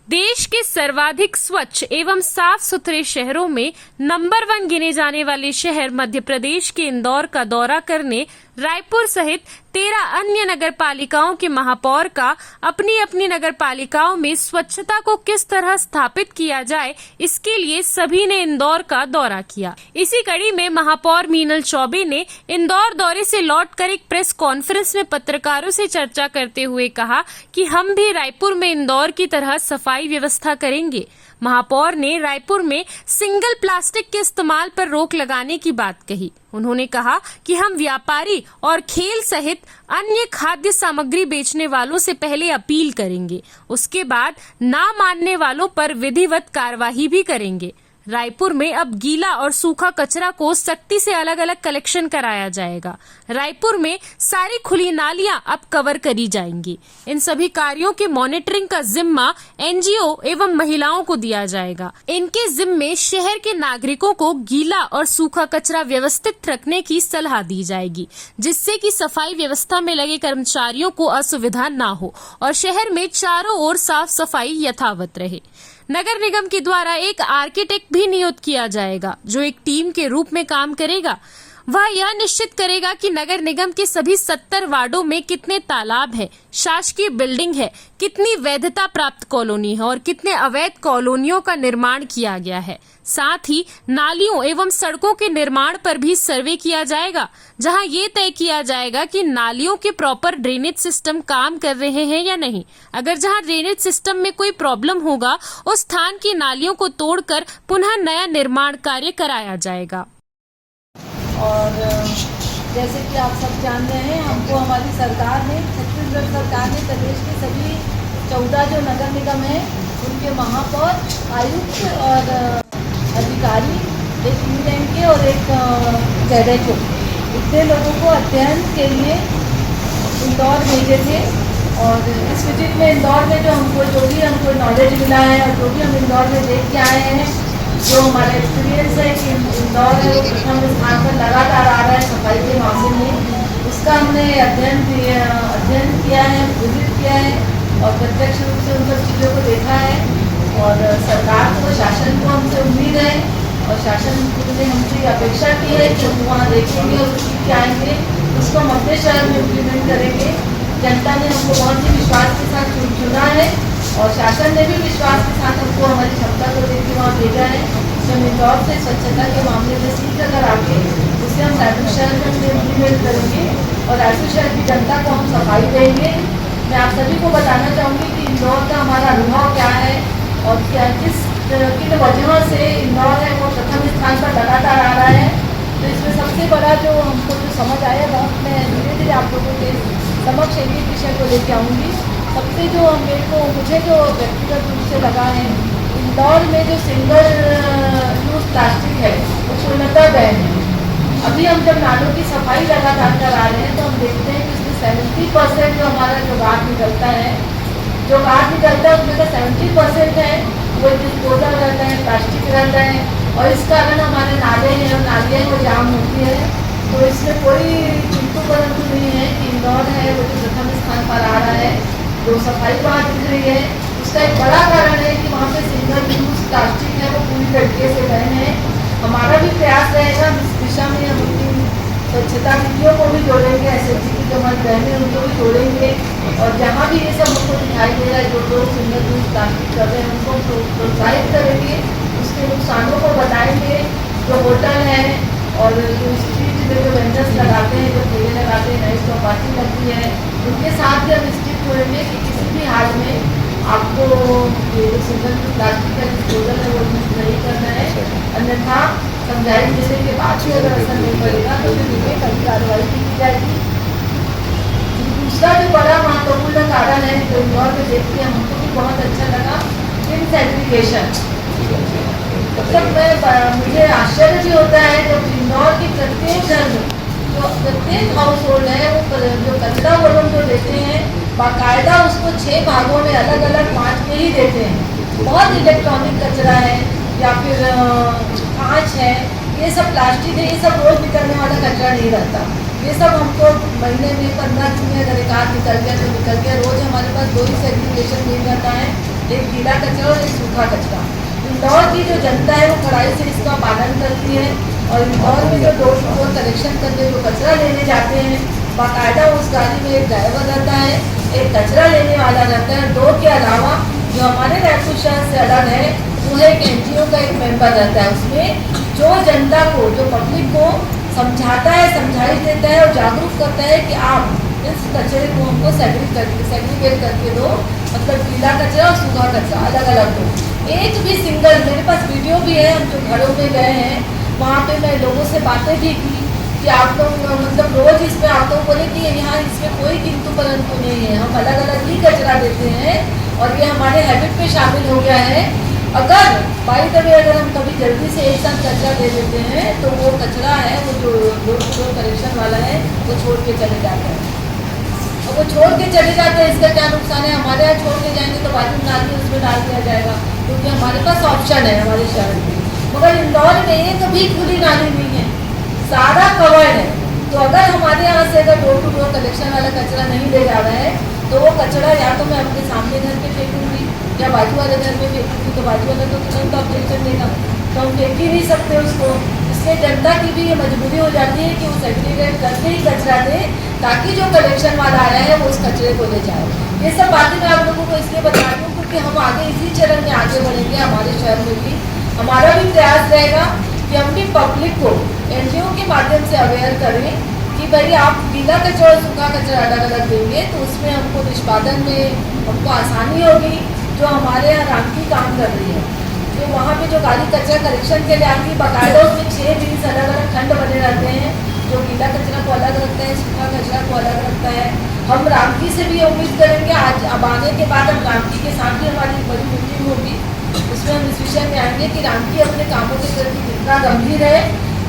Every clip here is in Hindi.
देश के सर्वाधिक स्वच्छ एवं साफ सुथरे शहरों में नंबर 1 गिने जाने वाले शहर मध्य प्रदेश के इंदौर का दौरा करने रायपुर सहित 13 अन्य नगर पालिकाओं के महापौर का अपनी अपनी नगर पालिकाओं में स्वच्छता को किस तरह स्थापित किया जाए, इसके लिए सभी ने इंदौर का दौरा किया। इसी कड़ी में महापौर मीनल चौबे ने इंदौर दौरे से लौटकर एक प्रेस कॉन्फ्रेंस में पत्रकारों से चर्चा करते हुए कहा कि हम भी रायपुर में इंदौर की तरह सफाई व्यवस्था करेंगे। महापौर ने रायपुर में सिंगल प्लास्टिक के इस्तेमाल पर रोक लगाने की बात कही। उन्होंने कहा कि हम व्यापारी और खेल सहित अन्य खाद्य सामग्री बेचने वालों से पहले अपील करेंगे, उसके बाद ना मानने वालों पर विधिवत कार्यवाही भी करेंगे। रायपुर में अब गीला और सूखा कचरा को सख्ती से अलग अलग कलेक्शन कराया जाएगा। रायपुर में सारी खुली नालियां अब कवर करी जाएंगी। इन सभी कार्यों की मॉनिटरिंग का जिम्मा एनजीओ एवं महिलाओं को दिया जाएगा। इनके जिम्मे शहर के नागरिकों को गीला और सूखा कचरा व्यवस्थित रखने की सलाह दी जाएगी, जिससे कि सफाई व्यवस्था में लगे कर्मचारियों को असुविधा ना हो और शहर में चारों ओर साफ सफाई यथावत रहे। नगर निगम के द्वारा एक आर्किटेक्ट भी नियुक्त किया जाएगा, जो एक टीम के रूप में काम करेगा। वह यह निश्चित करेगा कि नगर निगम के सभी 70 वार्डों में कितने तालाब है, शासकीय बिल्डिंग है, कितनी वैधता प्राप्त कॉलोनी है और कितने अवैध कॉलोनियों का निर्माण किया गया है। साथ ही नालियों एवं सड़कों के निर्माण पर भी सर्वे किया जाएगा, जहां ये तय किया जाएगा कि नालियों के प्रॉपर ड्रेनेज सिस्टम काम कर रहे हैं या नहीं। अगर जहां ड्रेनेज सिस्टम में कोई प्रॉब्लम होगा, उस स्थान की नालियों को तोड़कर पुनः नया निर्माण कार्य कराया जाएगा। और जैसे कि आप सब जान रहे हैं, हमको हमारी सरकार ने, छत्तीसगढ़ सरकार ने प्रदेश के सभी 14 जो नगर निगम हैं उनके महापौर, आयुक्त और अधिकारी, एक यूनियन के और एक ZHO, इतने लोगों को अध्ययन के लिए इंदौर भेजे थे। और इस विजिट में इंदौर में जो भी हमको नॉलेज मिला है और जो भी हम इंदौर में देख के आए हैं, जो हमारा एक्सपीरियंस है कि इंदौर है वो प्रथम स्थान पर लगातार आ रहा है सफाई के मामले में, उसका हमने अध्ययन किया है, विजिट किया है और प्रत्यक्ष रूप से उन सब चीज़ों को देखा है। और सरकार को, शासन को हमसे उम्मीद है और शासन ने हमसे अपेक्षा की है कि हम वहाँ देखेंगे और सीख के आएंगे, उसको हम अपने शहर में इम्प्लीमेंट करेंगे। जनता ने हमको बहुत ही विश्वास के साथ चुना है और शासन ने भी विश्वास के साथ हमको हमारी क्षमता को देख के वहाँ भेजा है। हम इंदौर से स्वच्छता के मामले में सीख कर आगे उसे हम रायपुर शहर में इम्प्लीमेंट करेंगे और रायपुर शहर की जनता को हम सफाई देंगे। मैं आप सभी को बताना चाहूँगी कि इंदौर का हमारा अनुभव क्या है और क्या किन वजहों से इंदौर है वो प्रथम स्थान पर लगातार आ रहा है। तो इसमें सबसे बड़ा जो हमको जो समझ आया, बहुत मैं धीरे धीरे आप लोगों के समक्ष एक विषय को लेके आऊँगी। सबसे जो मुझे जो व्यक्तिगत रूप से लगा है, इंदौर में जो सिंगल यूज प्लास्टिक है वो पूर्णतः बैन है। अभी हम जब नालों की सफाई लगातार करा रहे हैं तो हम देखते हैं कि उसमें 70% जो हमारा जो गाद निकलता है उसमें का 70% है वो डिस्पोजल रहता है, प्लास्टिक रहता है और इस कारण हमारे नाले हैं और नालियाँ वो जाम होती है। तो इसमें कोई चिंतु परंतु नहीं है कि इंदौर है वो जो प्रथम स्थान पर आ रहा है। जो सफाई वहाँ दिख रही है उसका एक बड़ा कारण है कि वहाँ पे सिंगल यूज प्लास्टिक है वो पूरी तरीके से बैन है। हमारा भी प्रयास रहेगा इस दिशा में, हम उनकी स्वच्छता नीतियों को भी जोड़ेंगे, SHG की जो हमारी बहनें उनको भी जोड़ेंगे और जहाँ भी ये सब हमको दिखाई दे रहा है जो लोग सिंगल यूज प्लास्टिक कर रहे हैं उनको प्रोत्साहित करेंगे, उसके नुकसानों को बताएंगे। जो होटल है और जो स्ट्रीट में जो वेंडर्स लगाते हैं, जो ठेले लगाते हैं, नाइट चौपाटी लगती है, उनके साथ भी हम स्ट्रिक्ट होंगे कि किसी भी हाल में आपको ये जो सिंगल यूज प्लास्टिक का डिस्पोजल है वो यूज नहीं करना है, अन्यथा समझाई देने के बाद भी अगर असर नहीं पड़ेगा तो फिर इन्हें कभी कार्रवाई की जाएगी। दूसरा जो बड़ा महत्वपूर्ण कारण है जो इंदौर में देखते हैं, हमको भी बहुत अच्छा लगा, इन सेग्रीगेशन। मतलब मुझे आश्चर्य भी होता है जब इंदौर की प्रत्येक घर में जो प्रत्येक हाउस होल्ड है वो जो कचरा वो लोग जो देते हैं बाकायदा उसको 6 भागों में अलग अलग बांट के ही देते हैं। बहुत इलेक्ट्रॉनिक कचरा है या फिर कांच है, ये सब प्लास्टिक है, ये सब रोज निकलने वाला कचरा नहीं रहता। ये सब हमको महीने में 15 दिन में अगर एक आध निकल गया तो निकल गया। रोज हमारे पास 2 ही सेग्रीगेशन दिन रहता है एक गीला कचरा और एक सूखा कचरा। इंदौर की जो जनता है वो कड़ाई से इसका पालन करती है और इंदौर में जो डोर टू डोर कलेक्शन करके जो कचरा लेने जाते हैं, बाकायदा उस गाड़ी में एक ड्राइवर रहता है, एक कचरा लेने वाला रहता है। दो के अलावा जो हमारे रायपुर शहर से अलग है वो है एक NGO का एक मेंबर रहता है। उसमें जो जनता को, जो पब्लिक को समझाता है, समझाइश देता है और जागरूक करता है कि आप इस कचरे को हमको सेग्रीगेट करके दो, मतलब गीला कचरा और सूखा कचरा अलग अलग दो। एक भी सिंगल, मेरे पास वीडियो भी है, हम जो घरों में गए हैं वहाँ पे मैं लोगों से बातें भी की कि आप लोग मतलब रोज इसमें आप लोग बोले कि यहाँ इसमें कोई किंतु परंतु नहीं है, हम अलग अलग ही कचरा देते हैं और ये हमारे हैबिट में शामिल हो गया है। अगर बाई द वे अगर हम कभी जल्दी से एक साथ कचरा दे देते हैं तो वो कचरा है, वो जो डोर टू डोर कलेक्शन वाला है, वो छोड़ के चले जाते हैं। और वो छोड़ के चले जाते हैं, इसका क्या नुकसान है? हमारे यहाँ छोड़ के जाएंगे तो बाजू में नाली उसमें डाल दिया जाएगा, क्योंकि हमारे पास ऑप्शन है हमारे शहर में। मगर इंदौर में एक भी खुली नाली नहीं है, सारा कवर्ड है। तो अगर हमारे यहाँ से अगर डोर टू डोर कलेक्शन वाला कचरा नहीं ले जा रहा है तो वो कचरा या तो मैं अपने सामने घर पे फेंकूंगी या बाजू वाले घर में फेंकूंगी, तो बाजू वाला तो तुरंत ऑब्जेक्शन देगा, तो हम फेंक ही नहीं सकते उसको। इसलिए जनता की भी ये मजबूरी हो जाती है कि वो सेग्रीगेट करके ही कचरा दे, ताकि जो कलेक्शन वाला आया है वो उस कचरे को ले जाए। ये सब बातें मैं आप लोगों को इसलिए बता रही हूँ क्योंकि हम आगे इसी चरण में आगे बढ़ेंगे। हमारे शहर में भी हमारा भी प्रयास रहेगा कि हम भी पब्लिक को NGO के माध्यम से अवेयर करें कि भाई आप गीला कचरा और सूखा कचरा अलग अलग देंगे तो उसमें हमको निष्पादन में हमको आसानी होगी। जो हमारे यहाँ रामकी काम कर रही है, जो वहाँ पे जो गाड़ी कचरा कलेक्शन के लिए आती है, बाकायदा उसमें 6-20 अलग अलग खंड बने रहते हैं, जो गीला कचरा को अलग रखता है, सूखा कचरा को अलग रखता है। हम रामकी से भी उम्मीद करेंगे, आज अब आने के बाद हम रामकी के साथ भी हमारी बड़ी मीटिंग होगी, उसमें हम इस विषय में आएंगे कि रामकी अपने कामों के प्रति कितना गंभीर है।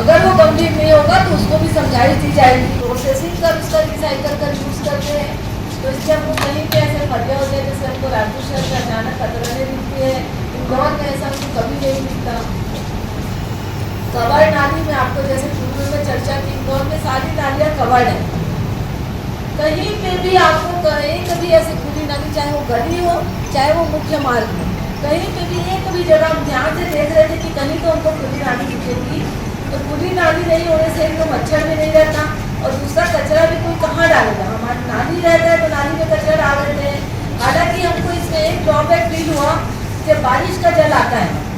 अगर वो गंभीर नहीं होगा तो उसको भी समझाइश दी जाएगी। प्रोसेसिंग कर उसका रिसाइकल कर यूज़ करते हैं, तो इससे हमको कहीं पे ऐसे फटे हो जाए जैसे हमको रायपुर शहर से अचानक खतरने दिखती है, इंदौर में ऐसा हमको कभी नहीं दिखता। कवर्ड नाली में आपको जैसे पूर्व में चर्चा की, इंदौर में सारी नालियाँ कवर्ड है, कहीं पे भी आपको एक भी ऐसी खुली नाली, चाहे वो गली हो चाहे वो मुख्य मार्ग हो, कहीं पे भी एक भी जगह हम ध्यान से देख रहे थे कि कहीं तो हमको खुली नाली दिखेगी। तो खुली नाली नहीं होने से एक तो मच्छर भी नहीं रहता और दूसरा कचरा भी कोई कहाँ डालेगा। हमारी नाली रहता है तो नाली में कचरा डाल देते हैं। हालांकि हमको इसमें एक ड्रॉबैक फील हुआ, जब बारिश का जल आता है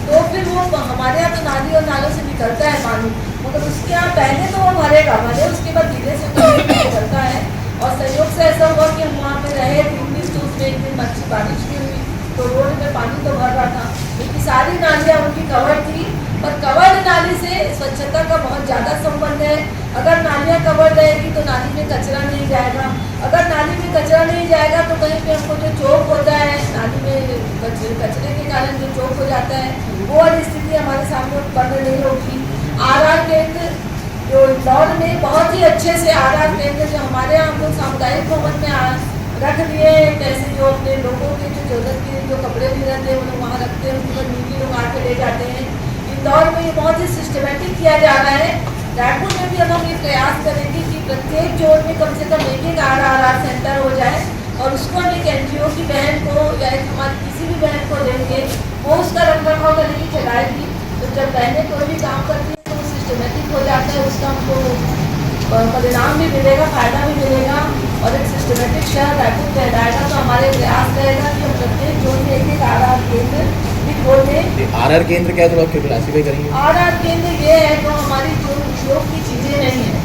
तो फिर वो हमारे यहाँ तो नाली और नालों से निकलता है पानी, मगर उसके यहाँ पहले तो वो भरेगा, भले उसके बाद धीरे से निकलता है। और संयोग से ऐसा हुआ कि हम वहाँ पे रहे 3 दिन, तो उसमें एक दिन अच्छी बारिश भी हुई तो रोड में पानी तो भर रहा था, क्योंकि सारी नालियाँ उनकी कवर थी। पर कवर्ड नाली से स्वच्छता का बहुत ज़्यादा संबंध है। अगर नालियाँ कवर रहेगी तो नाली में कचरा नहीं जाएगा, अगर नाली में कचरा नहीं जाएगा तो कहीं पे हमको जो चौक होता है, नाली में कचरे के कारण जो चौक हो जाता है, वो वाली स्थिति हमारे सामने उत्पन्न नहीं होगी। RR केंद्र जो इंदौर में बहुत ही अच्छे से RR केंद्र जो हमारे यहाँ हम लोग सामुदायिक भवन में रख दिए, जैसे जो अपने लोगों के जो जरूरत के जो कपड़े भी रहते हैं वो लोग वहाँ रखते हैं, उनको नीली लोग आके ले जाते हैं। इंदौर में ये बहुत ही सिस्टमेटिक किया जा रहा है। रायपुर में भी अब हम ये प्रयास करेंगे कि प्रत्येक जोन में कम से कम एक RR सेंटर हो जाए और उसको हम एक NGO की बहन को या एक हमारी किसी भी बहन को देंगे, वो उसका रखरखाव करने की चलाएगी। तो जब बहनें कोई भी काम करती है तो वो सिस्टमेटिक हो जाता है, उसका हमको परिणाम भी मिलेगा, फायदा भी मिलेगा और एक सिस्टमेटिक शहर रायपुर कहलाएगा। तो हमारे प्रयास रहेगा कि हम प्रत्येक जोन में एक RR केंद्र भी खोलें। RR केंद्र क्या थोड़ा क्लासीफाई करेंगे? RR केंद्र ये है जो हमारी जो उपयोग की चीज़ें नहीं हैं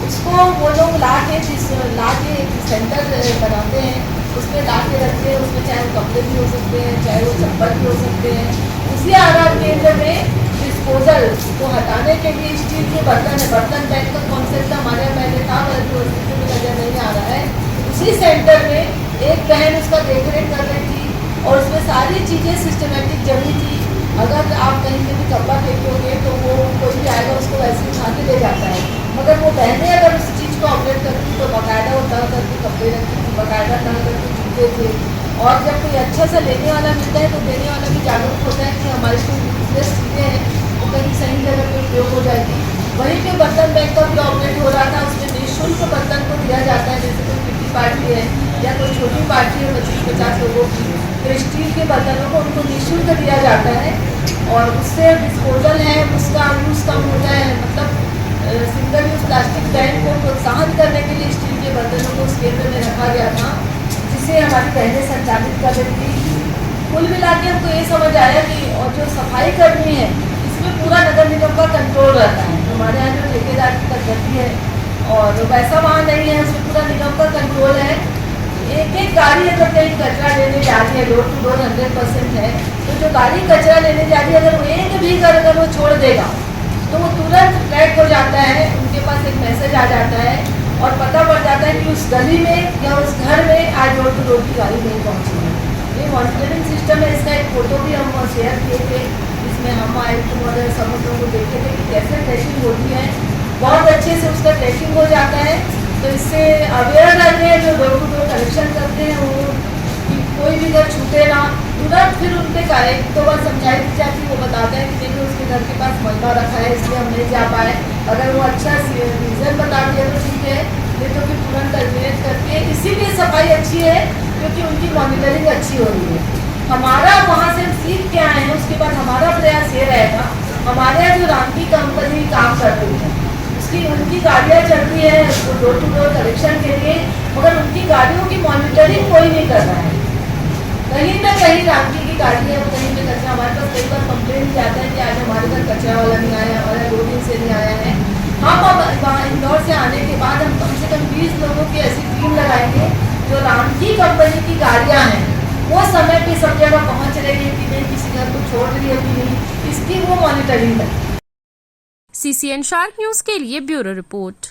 उसको वो लोग ला के एक सेंटर बनाते हैं, उसमें ला के रखते हैं, उसमें चाहे वो कपड़े भी हो सकते हैं, चाहे वो चप्पल भी हो सकते हैं। उसी RR केंद्र में डिस्पोजल को हटाने के लिए स्टील के बर्तन है, बर्तन बैंक का कॉन्सेप्ट हमारे यहाँ पहले था पर जो स्थिति में नजर नहीं आ रहा है। उसी सेंटर में एक बहन उसका देखरेख कर रही थी और उसमें सारी चीज़ें सिस्टमेटिक जमी थी। अगर आप कहीं पे भी कपड़ा फेंकोगे तो वो कोई भी आएगा उसको वैसे ही उठा के ले जाता है, मगर वो बहनें अगर उस चीज़ को ऑपरेट करती तो बाकायदा वो तह करके कपड़े रखती थी, बाकायदा तह करके जूते थे। और जब कोई अच्छा सा लेने वाला मिलता है तो देने वाला भी जागरूक होता है कि हमारी जो यूजलेस चीज़ें हैं वो कहीं सही जगह पे उपयोग हो जाएगी। वहीं पे बर्तन बैंक का भी ऑपरेट हो रहा था, उसमें निःशुल्क बर्तन को दिया जाता है, जैसे कोई किटी पार्टी है या कोई छोटी पार्टी है 25-50 लोगों की, तो स्टील के बर्तनों को उनको निःशुल्क दिया जाता है और उससे डिस्पोजल है उसका यूज़ कम होता है। मतलब सिंगल यूज़ प्लास्टिक बैन को प्रोत्साहन करने के लिए स्टील के बर्तनों को उस केंद्र में रखा गया था, जिसे हमारी बहनें संचालित कर रही थी। कुल मिला के हमको ये समझ आया कि और जो सफाई कर्मी है इसमें पूरा नगर निगम का कंट्रोल रहता है। हमारे यहाँ जो ठेकेदार की पद्धति है और वैसा वहाँ नहीं है, उसमें पूरा निगम का कंट्रोल है। एक एक गाड़ी अगर कहीं कचरा लेने जा रही है, डोर टू डोर 100% है, तो जो गाड़ी कचरा लेने जा रही है अगर वो एक भी घर अगर वो छोड़ देगा तो वो तुरंत ट्रैक हो जाता है, उनके पास एक मैसेज आ जाता है और पता पड़ जाता है कि उस गली में या उस घर में आज डोर टू डोर की गाड़ी नहीं पहुँची है। ये मॉनिटरिंग सिस्टम है। इसका एक फोटो भी हम शेयर किए थे, जिसमें हम आयुक्त महोदय समुद्रों को देखे थे कि कैसे ट्रैकिंग होती है। बहुत अच्छे से उसका ट्रैकिंग हो जाता है। तो इससे अवेयर रहते हैं जो डोर टू डोर कलेक्शन करते हैं वो कि कोई भी घर छूटे ना, तुरंत फिर उनके कार्य तो बार समझाई दी जाती है। वो बताते हैं कि देखिए उसके घर के पास मलबा रखा है इसलिए हम नहीं जा पाए। अगर वो अच्छा रीज़न बता दिया तो ठीक है, नहीं तो फिर तुरंत टर्मिनेट करके। इसीलिए सफाई अच्छी है क्योंकि उनकी मॉनिटरिंग अच्छी हो रही है। हमारा वहाँ से सीख के आए हैं, उसके बाद हमारा प्रयास ये रहेगा, हमारे यहाँ जो रामकी कंपनी काम कर रही है उसकी उनकी गाड़ियाँ चल रही है डोर टू डोर कलेक्शन के लिए, मगर उनकी गाड़ियों की मॉनिटरिंग कोई नहीं कर रहा है। कहीं ना कहीं रामकी की गाड़ी है, कहीं पे कचरा, हमारे पास कई बार कंप्लेन जाता है कि आज हमारे घर कचरा वाला नहीं आया, हमारा 2 दिन से नहीं आया है। हम अब वहाँ इंदौर से आने के बाद हम कम से कम 20 लोगों की ऐसी टीम लगाएंगे जो रामकी कंपनी की गाड़ियाँ हैं वो समय पे सब जगह पहुँच रही है कि नहीं, किसी घर को छोड़ रही है कि नहीं, इसकी वो मॉनिटरिंग है। CCN शार्क न्यूज के लिए ब्यूरो रिपोर्ट।